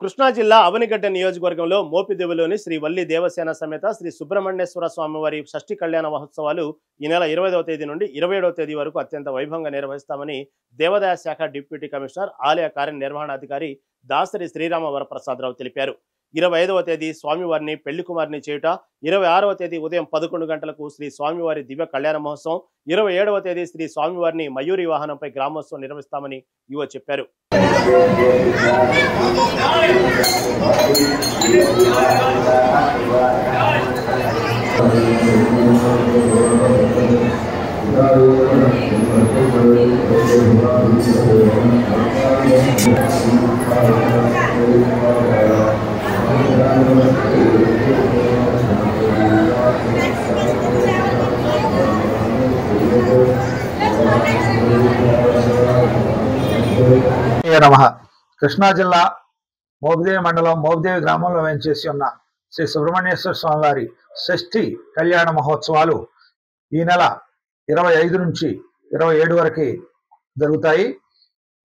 కృష్ణా జిల్లా అవనిగడ్డ నియోజకవర్గంలో మోపిదేవిలోని శ్రీ వల్లి దేవసేన సమేత శ్రీ సుబ్రహ్మణ్యేశ్వర స్వామివారి షష్ఠి కళ్యాణ మహోత్సవాలు ఈ నెల 25వ తేదీ నుండి 27వ తేదీ వరకు అత్యంత వైభవంగా నిర్వహిస్తామని దేవాదాయ శాఖ డిప్యూటీ కమిషనర్ ఆలయ కార్యనిర్వహణాధికారి దాసరి శ్రీరామ వరప్రసాదరావు తెలిపారు. 25వ తేదీ స్వామివారిని పెళ్లి కుమారిని చేయుట, 26వ తేదీ ఉదయం 11 గంటలకు శ్రీ స్వామివారి దివ్య కళ్యాణ మహోత్సవం, 27వ తేదీ శ్రీ స్వామివారిని మయూరి వాహనంపై గ్రామోత్సవం నిర్వహిస్తామని ఈవో చెప్పారు. కృష్ణా జిల్లా మోపిదేవి మండలం మోపిదేవి గ్రామంలో వేంచేసి ఉన్న శ్రీ సుబ్రహ్మణ్యేశ్వర స్వామివారి షష్ఠి కళ్యాణ మహోత్సవాలు ఈ నెల 25 నుంచి 27 వరకు జరుగుతాయి.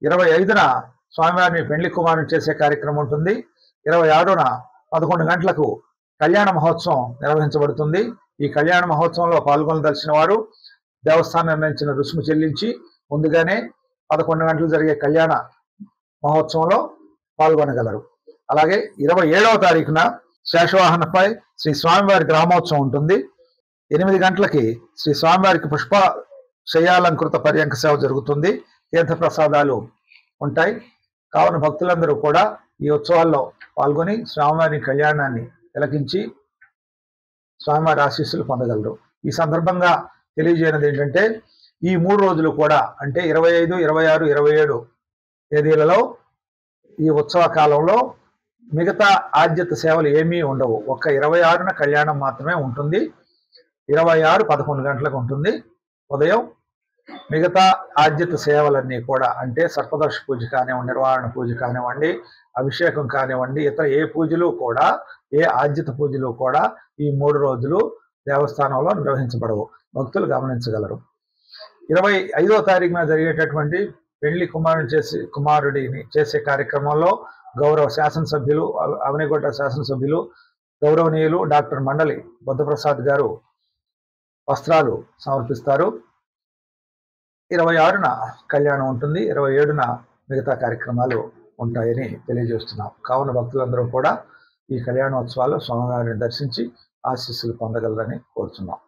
25న స్వామివారిని పెండ్లి కుమారుని చేసే కార్యక్రమం ఉంటుంది. 26న 11 గంటలకు కళ్యాణ మహోత్సవం నిర్వహించబడుతుంది. ఈ కళ్యాణ మహోత్సవంలో పాల్గొనదలిచిన వారు దేవస్థానం నిర్ణయించిన రుసుము చెల్లించి ముందుగానే 11 గంటలు జరిగే కళ్యాణ మహోత్సవంలో పాల్గొనగలరు. అలాగే 27వ తారీఖున శేషవాహనపై శ్రీ స్వామివారి గ్రామోత్సవం ఉంటుంది. 8 గంటలకి శ్రీ స్వామివారికి పుష్ప శయ్యాలంకృత పర్యంక సేవ జరుగుతుంది. తీర్థ ప్రసాదాలు ఉంటాయి. కావున భక్తులందరూ కూడా ఈ ఉత్సవాల్లో పాల్గొని స్వామివారి కళ్యాణాన్ని తిలకించి స్వామివారి ఆశీస్సులు పొందగలరు. ఈ సందర్భంగా తెలియజేయనిది ఏంటంటే, ఈ 3 రోజులు కూడా అంటే 25, 26, 27 తేదీలలో ఈ ఉత్సవ కాలంలో మిగతా ఆద్యత సేవలు ఏమీ ఉండవు. ఒక్క 26న కళ్యాణం మాత్రమే ఉంటుంది. 26 11 గంటలకు ఉంటుంది ఉదయం. మిగతా ఆద్యత సేవలన్నీ కూడా అంటే సర్పదర్శ పూజ కానివ్వండి, నిర్వహణ పూజ కానివ్వండి, అభిషేకం కానివ్వండి, ఇతర ఏ పూజలు కూడా, ఏ ఆద్యత పూజలు కూడా ఈ 3 రోజులు దేవస్థానంలో నిర్వహించబడవు. భక్తులు గమనించగలరు. 25వ తారీఖున జరిగేటటువంటి పెళ్లి కుమారుడిని చేసే కార్యక్రమంలో గౌరవ శాసనసభ్యులు, అవనిగడ్డ శాసనసభ్యులు, గౌరవనీయులు డాక్టర్ మండలి బుద్ధప్రసాద్ గారు వస్త్రాలు సమర్పిస్తారు. 26న కళ్యాణం ఉంటుంది. 27న మిగతా కార్యక్రమాలు ఉంటాయని తెలియజేస్తున్నాం. కావున భక్తులందరూ కూడా ఈ కళ్యాణోత్సవాలు స్వామివారిని దర్శించి ఆశీస్సులు పొందగలరని కోరుతున్నాం.